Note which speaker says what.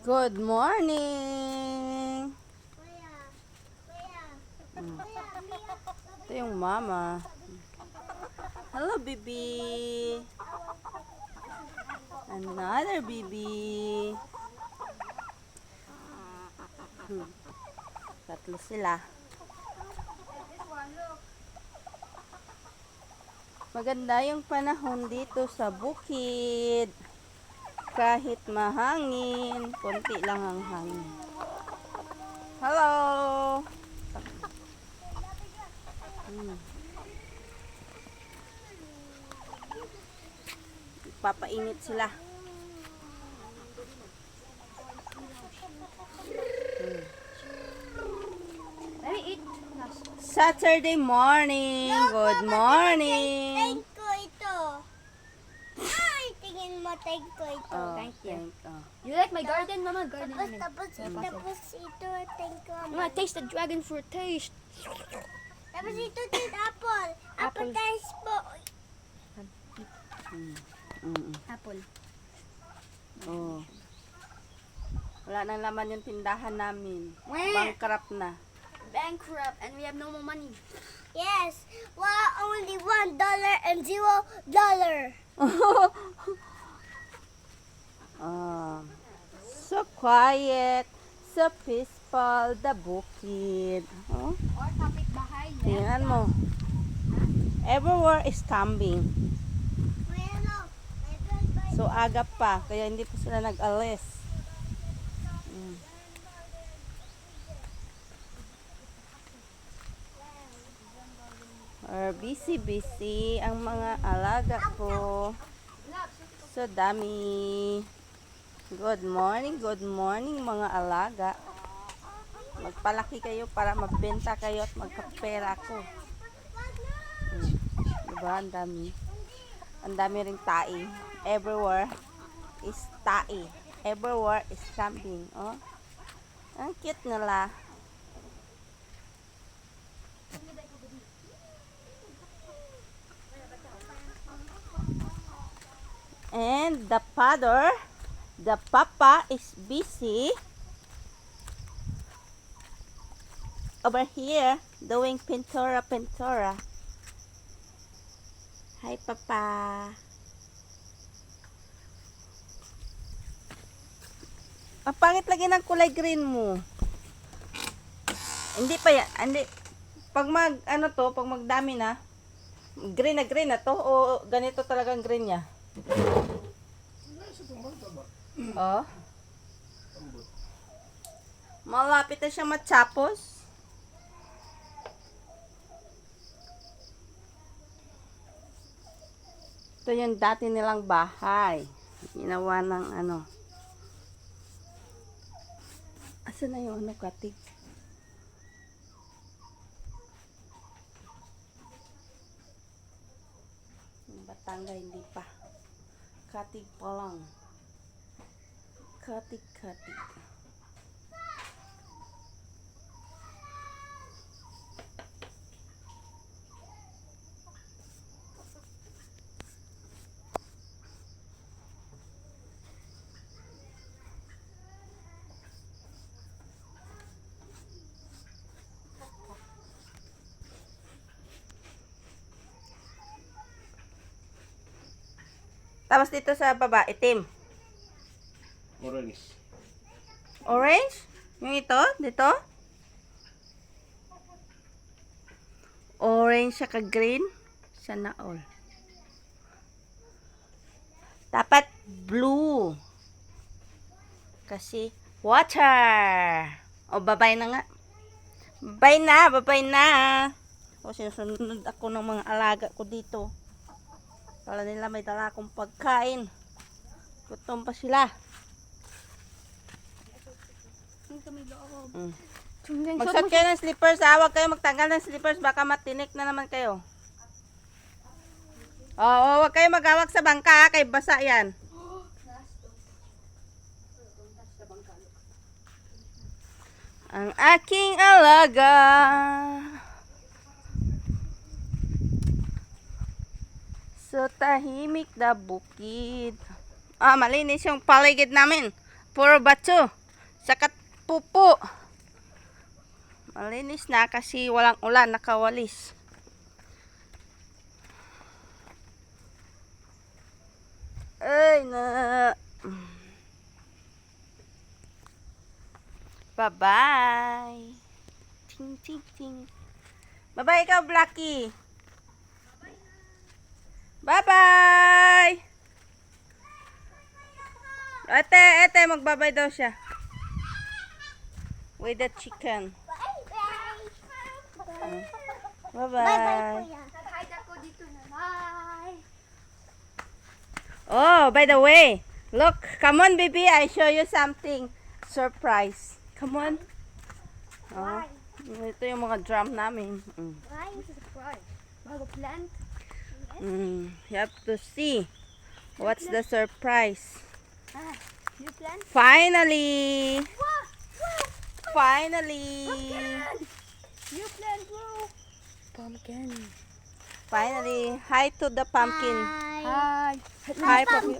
Speaker 1: Good morning! Ito yung mama. Hello, baby! Another baby! Tatlo sila. Maganda yung panahon dito sa bukid. Kahit mahangin, konti lang ang hangin. Hello! Papainit sila. Saturday morning. Good morning.
Speaker 2: Thank ko ito. Ay, tingin mo, thank ko ito.
Speaker 1: Oh,
Speaker 3: Thank you.
Speaker 1: oh.
Speaker 3: You like my garden, Mama? Garden.
Speaker 2: Tapos ito, thank ko.
Speaker 3: Mama, taste the dragon fruit. Taste.
Speaker 2: Tapos ito din apple. Apple taste po.
Speaker 3: Apple.
Speaker 1: Oh. Wala nang laman yung tindahan namin.
Speaker 2: Where?
Speaker 1: Bankrupt na.
Speaker 3: Bankrupt, and we have no more money.
Speaker 2: Yes. Well, only $1 and $0.
Speaker 1: So quiet, so peaceful, the bukid. Oh,
Speaker 3: Or topic bahay.
Speaker 1: tingnan mo. Everywhere is camping.
Speaker 2: Bueno,
Speaker 1: So aga pa, kaya hindi pa sila nag-alis. Busy ang mga alaga ko. So dami. Good morning mga alaga. Magpalaki kayo para magbenta kayo at magkapera ko. Diba? Ang dami. Ang dami ring tae. Everywhere is tae. Everywhere is camping. Oh. Ang cute nila. And the papa is busy over here doing pintura. Hi, papa. Ang pangit lagi ng kulay green mo. Hindi pa yan. Hindi. Pag pag magdami na, green na to, o ganito talagang green niya. Oh. Malapit na siya matapos. Ito yung dati nilang bahay. Ginawa ng ano. Asan na yung ano, katig? Yung Batanga hindi pa. Katig pa lang. Katig. Tapos dito sa baba, itim.
Speaker 4: Orange.
Speaker 1: Orange? Yung ito? Dito? Orange siya ka-green? Sana all. Dapat blue. Kasi water. O, babay na nga. Babay na. O, sinusunod ako ng mga alaga ko dito. Kala nila may dala akong pagkain. Gutom pa sila. Magsuot kayo ng slippers, huwag kayo magtanggal ng slippers, baka matinik na naman kayo. Oo, huwag kayo maghawak sa bangka, kay basa yan. Ang aking alaga. So tahimik na bukid. Malinis yung paligid namin. Puro bato. Sakat pupo. Malinis na kasi walang ulan, nakawalis. Ay na. Bye-bye. Ting ting ting. Bye-bye ikaw, Blackie. Bye-bye. Ate, magbabay daw siya. With the chicken.
Speaker 2: Bye-bye,
Speaker 1: Bye-bye.
Speaker 2: kuya.
Speaker 3: Nag-hide ako dito na. Bye!
Speaker 1: Oh, by the way, look, come on, baby. I show you something surprise. Come on. Oh, ito yung mga drum namin.
Speaker 2: Why?
Speaker 3: Surprise. Bago plant.
Speaker 1: You have to see what's the surprise.
Speaker 3: New plant.
Speaker 1: Finally,
Speaker 3: Wow! Wow!
Speaker 1: finally,
Speaker 3: New plant, bro!
Speaker 1: pumpkin. Finally, hi to the pumpkin.
Speaker 2: Hi.
Speaker 1: Hi, pumpkin.